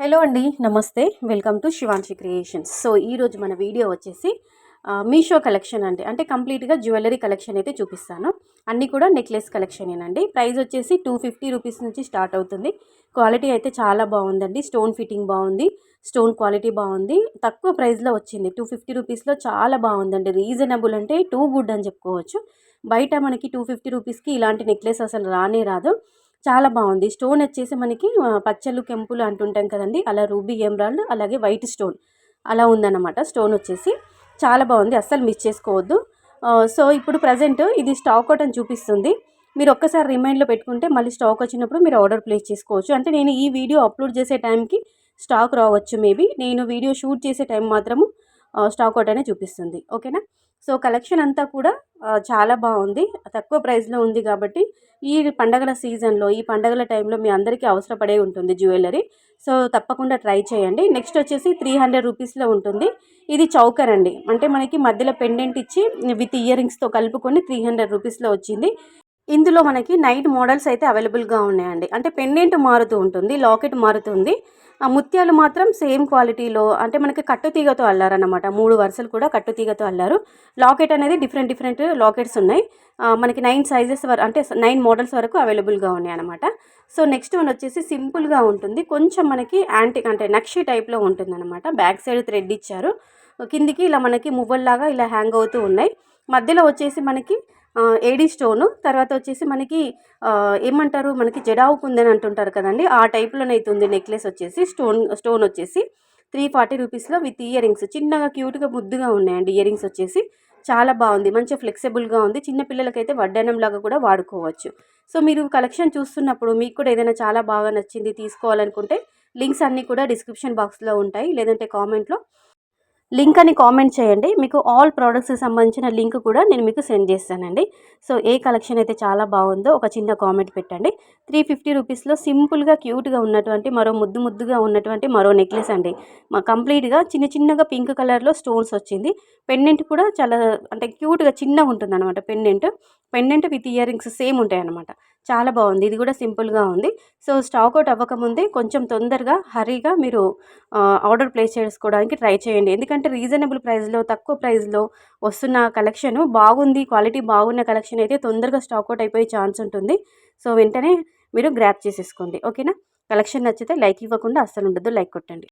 Hello అండి, నమస్తే. Welcome to Shivanshi creations. So ఈరోజు మన వీడియో వచ్చేసి మీషో కలెక్షన్ అండి. అంటే కంప్లీట్గా జ్యువెలరీ కలెక్షన్ అయితే చూపిస్తాను. అన్నీ కూడా నెక్లెస్ కలెక్షనేనండి. ప్రైస్ వచ్చేసి 250 రూపీస్ నుంచి స్టార్ట్ అవుతుంది. క్వాలిటీ అయితే చాలా బాగుందండి. స్టోన్ ఫిట్టింగ్ బాగుంది, స్టోన్ క్వాలిటీ బాగుంది. తక్కువ ప్రైస్లో వచ్చింది. 250 రూపీస్లో చాలా బాగుందండి. రీజనబుల్ అంటే టూ గుడ్ అని చెప్పుకోవచ్చు. బయట మనకి 250 రూపీస్కి ఇలాంటి నెక్లెస్ అసలు రానే రాదు. చాలా బాగుంది. స్టోన్ వచ్చేసి మనకి పచ్చలు కెంపులు అంటుంటాం కదండి, అలా రూబీ ఎమరాల్డ్ అలాగే వైట్ స్టోన్ అలా ఉందన్నమాట. స్టోన్ వచ్చేసి చాలా బాగుంది, అస్సలు మిస్ చేసుకోవద్దు. సో ఇప్పుడు ప్రజెంట్ ఇది స్టాక్ అవుట్ అని చూపిస్తుంది. మీరు ఒక్కసారి రిమైండ్లో పెట్టుకుంటే మళ్ళీ స్టాక్ వచ్చినప్పుడు మీరు ఆర్డర్ ప్లేస్ చేసుకోవచ్చు. అంటే నేను ఈ వీడియో అప్లోడ్ చేసే టైంకి స్టాక్ రావచ్చు మేబీ. నేను వీడియో షూట్ చేసే టైం మాత్రము స్టాక్ అవుట్ అనే చూపిస్తుంది. ఓకేనా. సో కలెక్షన్ అంతా కూడా చాలా బాగుంది. తక్కువ ప్రైస్లో ఉంది కాబట్టి ఈ పండగల సీజన్లో, ఈ పండగల టైంలో మీ అందరికీ అవసరపడే ఉంటుంది జ్యువెలరీ. సో తప్పకుండా ట్రై చేయండి. నెక్స్ట్ వచ్చేసి 300 రూపీస్లో ఉంటుంది. ఇది చౌకర్ అండి. అంటే మనకి మధ్యలో పెండెంట్ ఇచ్చి విత్ ఇయర్ రింగ్స్తో కలుపుకొని 300 రూపీస్లో వచ్చింది. ఇందులో మనకి 9 మోడల్స్ అయితే అవైలబుల్గా ఉన్నాయండి. అంటే పెండెంట్ మారుతూ ఉంటుంది, లాకెట్ మారుతుంది. ఆ ముత్యాలు మాత్రం సేమ్ క్వాలిటీలో, అంటే మనకి కట్టుతీగతో అల్లారనమాట. 3 వరుసలు కూడా కట్టుతీగతో అల్లారు. లాకెట్ అనేది డిఫరెంట్ లాకెట్స్ ఉన్నాయి. మనకి 9 సైజెస్ అంటే 9 మోడల్స్ వరకు అవైలబుల్గా ఉన్నాయి అనమాట. సో నెక్స్ట్ వన్ వచ్చేసి సింపుల్గా ఉంటుంది. కొంచెం మనకి యాంటిక్ అంటే నక్షి టైప్లో ఉంటుంది అనమాట. బ్యాక్ సైడ్ థ్రెడ్ ఇచ్చారు, కిందికి ఇలా మనకి మువ్వల్లాగా ఇలా హ్యాంగ్ అవుతూ ఉన్నాయి. మధ్యలో వచ్చేసి మనకి ఏడీ స్టోను, తర్వాత వచ్చేసి మనకి ఏమంటారు, మనకి జడావు కుందని అంటుంటారు కదండి, ఆ టైప్లోనైతే ఉంది. నెక్లెస్ వచ్చేసి స్టోన్ వచ్చేసి 340 రూపీస్లో విత్ ఇయర్ రింగ్స్. చిన్నగా క్యూట్గా ముద్దుగా ఉన్నాయండి ఇయర్ రింగ్స్ వచ్చేసి. చాలా బాగుంది, మంచిగా ఫ్లెక్సిబుల్గా ఉంది. చిన్నపిల్లలకైతే వడ్డానంలాగా కూడా వాడుకోవచ్చు. సో మీరు కలెక్షన్ చూస్తున్నప్పుడు మీకు కూడా ఏదైనా చాలా బాగా నచ్చింది తీసుకోవాలనుకుంటే లింక్స్ అన్నీ కూడా డిస్క్రిప్షన్ బాక్స్లో ఉంటాయి, లేదంటే కామెంట్లో లింక్ అని కామెంట్ చేయండి. మీకు ఆల్ ప్రోడక్ట్స్కి సంబంధించిన లింక్ కూడా నేను మీకు సెండ్ చేస్తానండి. సో ఏ కలెక్షన్ అయితే చాలా బాగుందో ఒక చిన్న కామెంట్ పెట్టండి. 350 రూపీస్లో సింపుల్గా క్యూట్గా ఉన్నటువంటి ముద్దుగా ఉన్నటువంటి మరో నెక్లెస్ అండి. కంప్లీట్గా చిన్నగా పింక్ కలర్లో స్టోన్స్ వచ్చింది. పెండెంట్ కూడా చాలా అంటే క్యూట్గా చిన్నగా ఉంటుంది అనమాట. Pendant with ear rings same ఉంటాయి అనమాట. చాలా బాగుంది. ఇది కూడా సింపుల్గా ఉంది. సో స్టాక్ అవుట్ అవ్వకముందే కొంచెం తొందరగా హరీగా మీరు ఆర్డర్ ప్లేస్ చేసుకోవడానికి ట్రై చేయండి. ఎందుకంటే రీజనబుల్ ప్రైస్లో, తక్కువ ప్రైస్లో వస్తున్న కలెక్షన్ బాగుంది. క్వాలిటీ బాగున్న కలెక్షన్ అయితే తొందరగా స్టాక్ అవుట్ అయిపోయే ఛాన్స్ ఉంటుంది. సో వెంటనే మీరు గ్రాప్ చేసేసుకోండి. ఓకేనా. కలెక్షన్ నచ్చితే లైక్ ఇవ్వకుండా అస్సలు ఉండదు, లైక్ కొట్టండి.